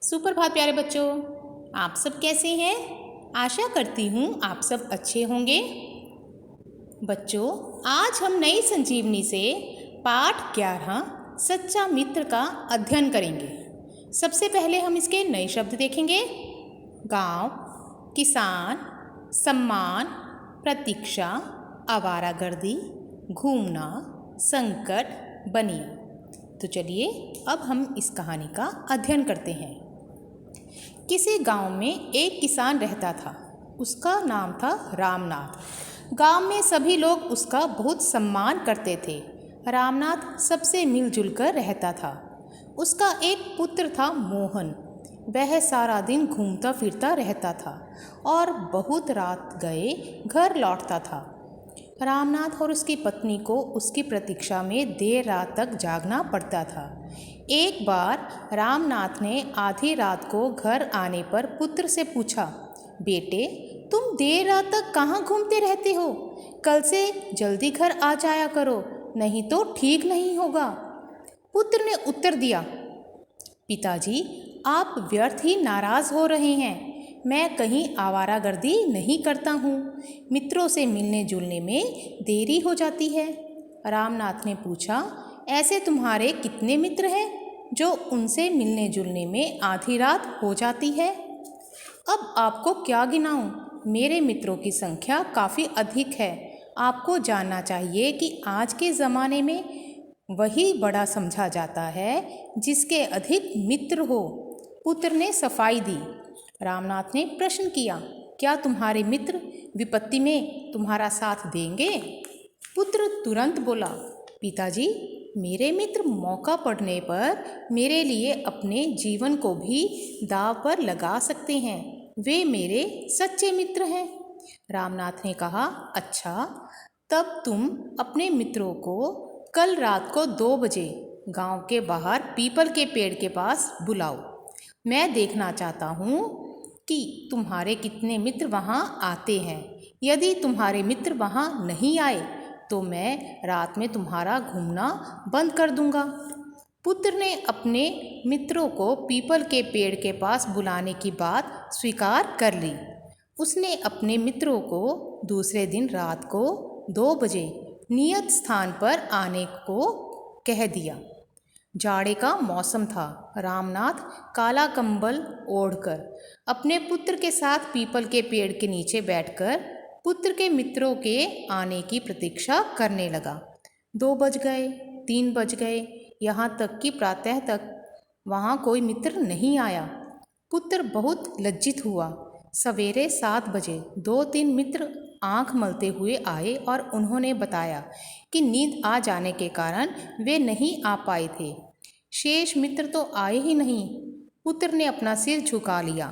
सुप्रभात प्यारे बच्चों, आप सब कैसे हैं? आशा करती हूँ आप सब अच्छे होंगे। बच्चों, आज हम नई संजीवनी से पाठ 11 सच्चा मित्र का अध्ययन करेंगे। सबसे पहले हम इसके नए शब्द देखेंगे। गांव, किसान, सम्मान, प्रतीक्षा, आवारागर्दी, घूमना, संकट, बनिया। तो चलिए अब हम इस कहानी का अध्ययन करते हैं। किसी गांव में एक किसान रहता था। उसका नाम था रामनाथ। गांव में सभी लोग उसका बहुत सम्मान करते थे। रामनाथ सबसे मिलजुल कर रहता था। उसका एक पुत्र था मोहन। वह सारा दिन घूमता फिरता रहता था और बहुत रात गए घर लौटता था। रामनाथ और उसकी पत्नी को उसकी प्रतीक्षा में देर रात तक जागना पड़ता था। एक बार रामनाथ ने आधी रात को घर आने पर पुत्र से पूछा, बेटे, तुम देर रात तक कहाँ घूमते रहते हो? कल से जल्दी घर आ जाया करो, नहीं तो ठीक नहीं होगा। पुत्र ने उत्तर दिया, पिताजी, आप व्यर्थ ही नाराज हो रहे हैं। मैं कहीं आवारागर्दी नहीं करता हूँ। मित्रों से मिलने जुलने में देरी हो जाती है। रामनाथ ने पूछा, ऐसे तुम्हारे कितने मित्र हैं जो उनसे मिलने जुलने में आधी रात हो जाती है? अब आपको क्या गिनाऊं? मेरे मित्रों की संख्या काफ़ी अधिक है। आपको जानना चाहिए कि आज के ज़माने में वही बड़ा समझा जाता है जिसके अधिक मित्र हो। पुत्र ने सफाई दी। रामनाथ ने प्रश्न किया, क्या तुम्हारे मित्र विपत्ति में तुम्हारा साथ देंगे? पुत्र तुरंत बोला, पिताजी, मेरे मित्र मौका पड़ने पर मेरे लिए अपने जीवन को भी दांव पर लगा सकते हैं। वे मेरे सच्चे मित्र हैं। रामनाथ ने कहा, अच्छा, तब तुम अपने मित्रों को कल रात को 2 बजे गांव के बाहर पीपल के पेड़ के पास बुलाओ। मैं देखना चाहता हूँ कि तुम्हारे कितने मित्र वहाँ आते हैं। यदि तुम्हारे मित्र वहाँ नहीं आए तो मैं रात में तुम्हारा घूमना बंद कर दूंगा। पुत्र ने अपने मित्रों को पीपल के पेड़ के पास बुलाने की बात स्वीकार कर ली। उसने अपने मित्रों को दूसरे दिन रात को 2 बजे नियत स्थान पर आने को कह दिया। जाड़े का मौसम था। रामनाथ काला कंबल ओढ़कर अपने पुत्र के साथ पीपल के पेड़ के नीचे बैठकर पुत्र के मित्रों के आने की प्रतीक्षा करने लगा। 2 बज गए, 3 बज गए, यहाँ तक कि प्रातः तक वहाँ कोई मित्र नहीं आया। पुत्र बहुत लज्जित हुआ। सवेरे 7 बजे 2-3 मित्र आंख मलते हुए आए और उन्होंने बताया कि नींद आ जाने के कारण वे नहीं आ पाए थे। शेष मित्र तो आए ही नहीं। पुत्र ने अपना सिर झुका लिया।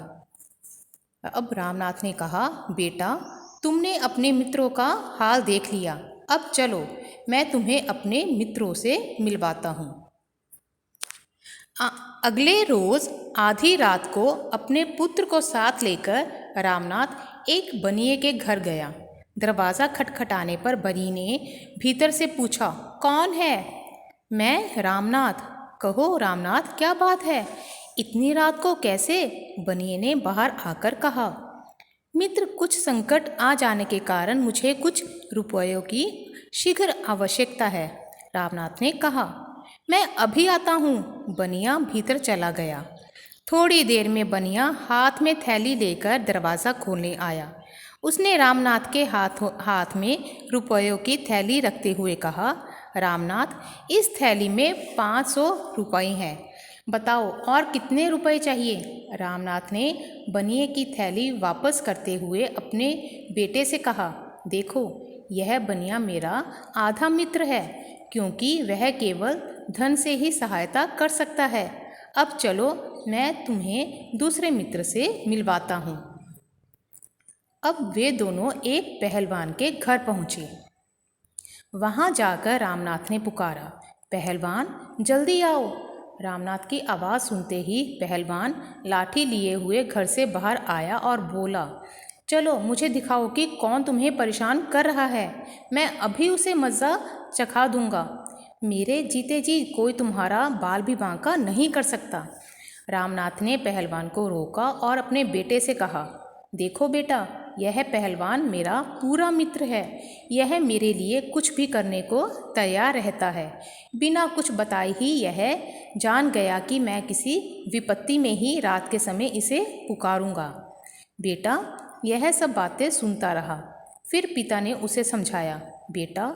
अब रामनाथ ने कहा, बेटा, तुमने अपने मित्रों का हाल देख लिया। अब चलो, मैं तुम्हें अपने मित्रों से मिलवाता हूँ। अगले रोज आधी रात को अपने पुत्र को साथ लेकर रामनाथ एक बनिए के घर गया। दरवाज़ा खटखटाने पर बनी ने भीतर से पूछा, कौन है? मैं रामनाथ। कहो रामनाथ, क्या बात है? इतनी रात को कैसे? बनिए ने बाहर आकर कहा, मित्र, कुछ संकट आ जाने के कारण मुझे कुछ रुपयों की शीघ्र आवश्यकता है। रामनाथ ने कहा, मैं अभी आता हूँ। बनिया भीतर चला गया। थोड़ी देर में बनिया हाथ में थैली लेकर दरवाज़ा खोलने आया। उसने रामनाथ के हाथ में रुपयों की थैली रखते हुए कहा, रामनाथ, इस थैली में 500 रुपये हैं। बताओ और कितने रुपए चाहिए? रामनाथ ने बनिए की थैली वापस करते हुए अपने बेटे से कहा, देखो, यह बनिया मेरा आधा मित्र है, क्योंकि वह केवल धन से ही सहायता कर सकता है। अब चलो, मैं तुम्हें दूसरे मित्र से मिलवाता हूँ। अब वे दोनों एक पहलवान के घर पहुँचे। वहाँ जाकर रामनाथ ने पुकारा, पहलवान, जल्दी आओ। रामनाथ की आवाज़ सुनते ही पहलवान लाठी लिए हुए घर से बाहर आया और बोला, चलो मुझे दिखाओ कि कौन तुम्हें परेशान कर रहा है। मैं अभी उसे मज़ा चखा दूंगा। मेरे जीते जी कोई तुम्हारा बाल भी बांका नहीं कर सकता। रामनाथ ने पहलवान को रोका और अपने बेटे से कहा, देखो बेटा, यह पहलवान मेरा पूरा मित्र है। यह मेरे लिए कुछ भी करने को तैयार रहता है। बिना कुछ बताए ही यह जान गया कि मैं किसी विपत्ति में ही रात के समय इसे पुकारूंगा। बेटा यह सब बातें सुनता रहा। फिर पिता ने उसे समझाया, बेटा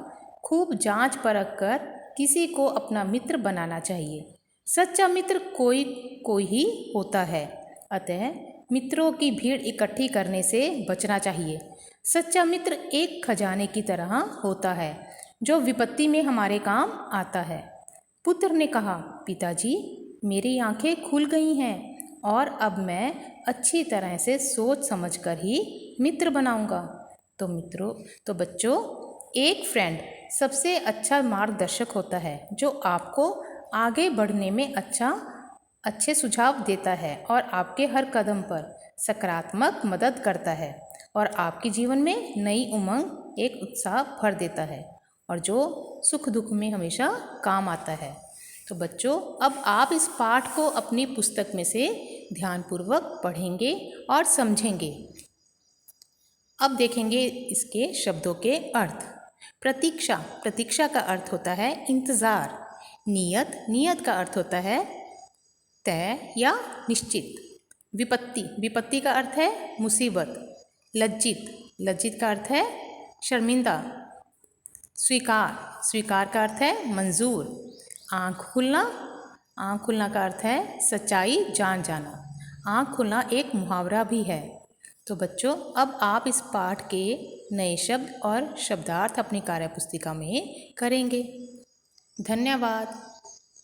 खूब जांच परख कर किसी को अपना मित्र बनाना चाहिए। सच्चा मित्र कोई ही होता है, अतः मित्रों की भीड़ इकट्ठी करने से बचना चाहिए। सच्चा मित्र एक खजाने की तरह होता है जो विपत्ति में हमारे काम आता है। पुत्र ने कहा, पिताजी मेरी आंखें खुल गई हैं और अब मैं अच्छी तरह से सोच समझकर ही मित्र बनाऊंगा। तो बच्चों, एक फ्रेंड सबसे अच्छा मार्गदर्शक होता है जो आपको आगे बढ़ने में अच्छे सुझाव देता है और आपके हर कदम पर सकारात्मक मदद करता है और आपके जीवन में नई उमंग, एक उत्साह भर देता है और जो सुख दुख में हमेशा काम आता है। तो बच्चों, अब आप इस पाठ को अपनी पुस्तक में से ध्यानपूर्वक पढ़ेंगे और समझेंगे। अब देखेंगे इसके शब्दों के अर्थ। प्रतीक्षा का अर्थ होता है इंतज़ार। नियत का अर्थ होता है तय या निश्चित। विपत्ति का अर्थ है मुसीबत। लज्जित का अर्थ है शर्मिंदा। स्वीकार का अर्थ है मंजूर। आँख खुलना का अर्थ है सच्चाई जान जाना। आँख खुलना एक मुहावरा भी है। तो बच्चों, अब आप इस पाठ के नए शब्द और शब्दार्थ अपनी कार्यपुस्तिका में करेंगे। धन्यवाद।